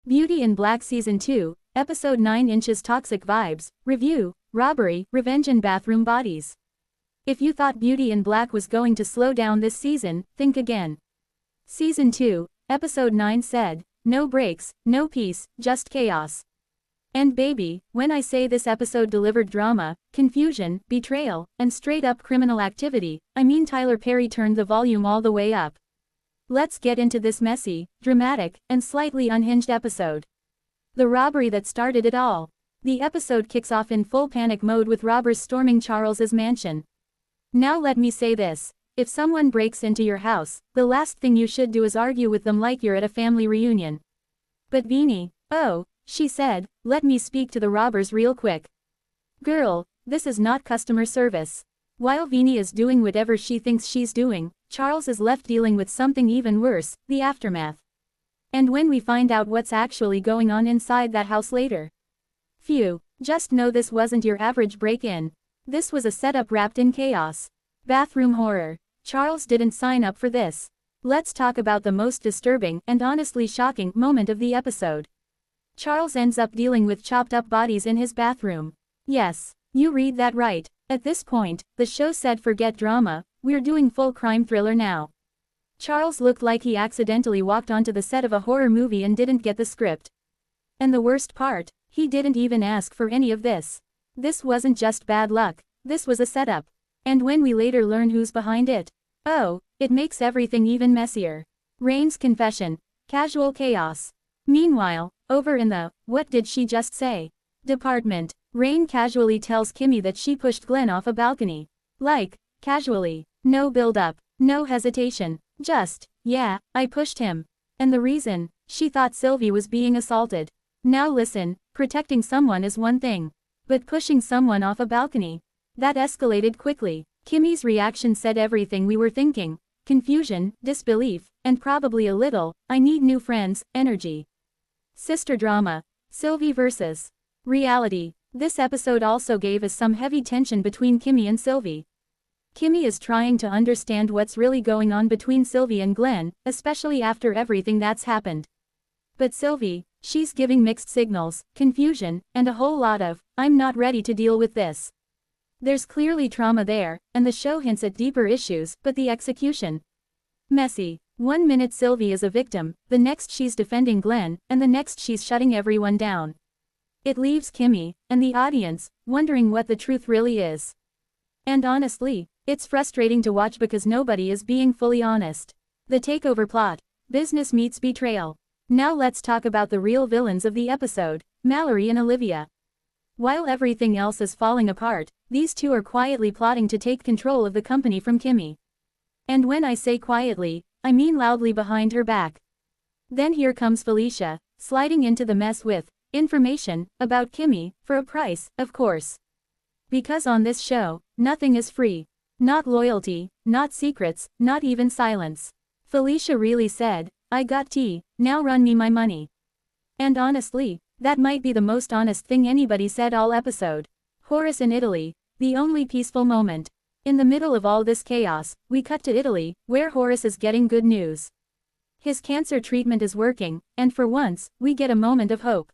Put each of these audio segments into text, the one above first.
Beauty in Black Season 2, Episode 9 Inches Toxic Vibes, Review, Robbery, Revenge and Bathroom Bodies. If you thought Beauty in Black was going to slow down this season, think again. Season 2, Episode 9 said, no breaks, no peace, just chaos. And baby, when I say this episode delivered drama, confusion, betrayal, and straight-up criminal activity, I mean Tyler Perry turned the volume all the way up. Let's get into this messy, dramatic, and slightly unhinged episode. The robbery that started it all. The episode kicks off in full panic mode with robbers storming Charles's mansion. Now let me say this, if someone breaks into your house, the last thing you should do is argue with them like you're at a family reunion. But Beanie, oh, she said, let me speak to the robbers real quick. Girl, this is not customer service. While Vinny is doing whatever she thinks she's doing, Charles is left dealing with something even worse, the aftermath. And when we find out what's actually going on inside that house later. Phew, just know this wasn't your average break-in. This was a setup wrapped in chaos. Bathroom horror. Charles didn't sign up for this. Let's talk about the most disturbing and honestly shocking moment of the episode. Charles ends up dealing with chopped up bodies in his bathroom. Yes, you read that right. At this point, the show said forget drama, we're doing full crime thriller now. Charles looked like he accidentally walked onto the set of a horror movie and didn't get the script. And the worst part, he didn't even ask for any of this. This wasn't just bad luck, this was a setup. And when we later learn who's behind it, oh, it makes everything even messier. Rain's confession, casual chaos. Meanwhile, over in the, what did she just say? Department, Rain casually tells Kimmy that she pushed Glenn off a balcony. Like, casually, no build-up, no hesitation, just, yeah, I pushed him. And the reason, she thought Sylvie was being assaulted. Now listen, protecting someone is one thing. But pushing someone off a balcony? That escalated quickly. Kimmy's reaction said everything we were thinking. Confusion, disbelief, and probably a little, I need new friends, energy. Sister drama. Sylvie versus reality. This episode also gave us some heavy tension between Kimmy and Sylvie. Kimmy is trying to understand what's really going on between Sylvie and Glenn, especially after everything that's happened. But Sylvie, she's giving mixed signals, confusion, and a whole lot of, I'm not ready to deal with this. There's clearly trauma there, and the show hints at deeper issues, but the execution. Messy. 1 minute Sylvie is a victim, the next she's defending Glenn, and the next she's shutting everyone down. It leaves Kimmy, and the audience, wondering what the truth really is. And honestly, it's frustrating to watch because nobody is being fully honest. The takeover plot. Business meets betrayal. Now let's talk about the real villains of the episode, Mallory and Olivia. While everything else is falling apart, these two are quietly plotting to take control of the company from Kimmy. And when I say quietly, I mean loudly behind her back. Then here comes Felicia, sliding into the mess with information about Kimmy, for a price, of course. Because on this show, nothing is free. Not loyalty, not secrets, not even silence. Felicia really said, I got tea, now run me my money. And honestly, that might be the most honest thing anybody said all episode. Horace in Italy, the only peaceful moment. In the middle of all this chaos, we cut to Italy, where Horace is getting good news. His cancer treatment is working, and for once, we get a moment of hope.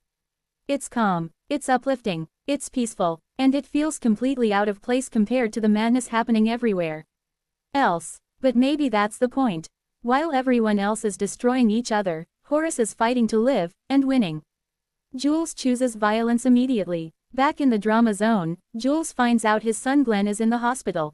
It's calm, it's uplifting, it's peaceful, and it feels completely out of place compared to the madness happening everywhere else. But maybe that's the point. While everyone else is destroying each other, Horace is fighting to live, and winning. Jules chooses violence immediately. Back in the drama zone, Jules finds out his son Glenn is in the hospital.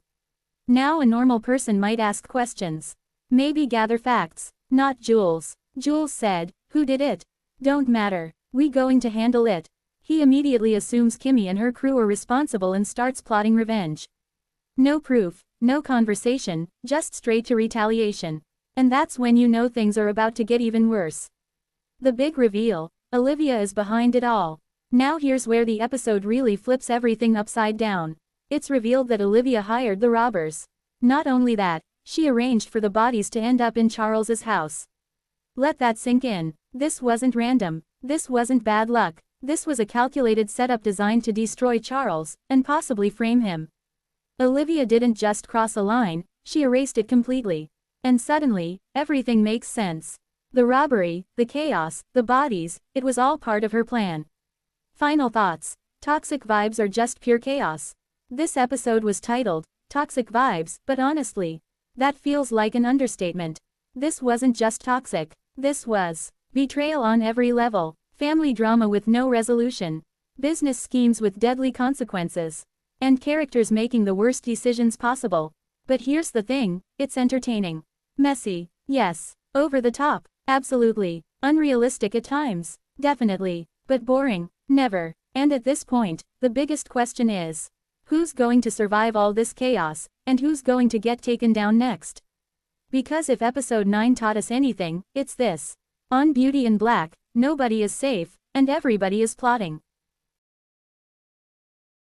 Now a normal person might ask questions. Maybe gather facts. Not Jules. Jules said, who did it? Don't matter. We going to handle it. He immediately assumes Kimmy and her crew are responsible and starts plotting revenge. No proof, no conversation, just straight to retaliation. And that's when you know things are about to get even worse. The big reveal, Olivia is behind it all. Now here's where the episode really flips everything upside down. It's revealed that Olivia hired the robbers. Not only that, she arranged for the bodies to end up in Charles's house. Let that sink in. This wasn't random. This wasn't bad luck. This was a calculated setup designed to destroy Charles, and possibly frame him. Olivia didn't just cross a line, she erased it completely. And suddenly, everything makes sense. The robbery, the chaos, the bodies, it was all part of her plan. Final thoughts. Toxic vibes are just pure chaos. This episode was titled, Toxic Vibes, but honestly, that feels like an understatement. This wasn't just toxic. This was betrayal on every level, family drama with no resolution, business schemes with deadly consequences, and characters making the worst decisions possible. But here's the thing, it's entertaining. Messy, yes. Over the top, absolutely. Unrealistic at times, definitely. But boring, never. And at this point, the biggest question is, who's going to survive all this chaos, and who's going to get taken down next? Because if episode 9 taught us anything, it's this. On Beauty in Black, nobody is safe, and everybody is plotting.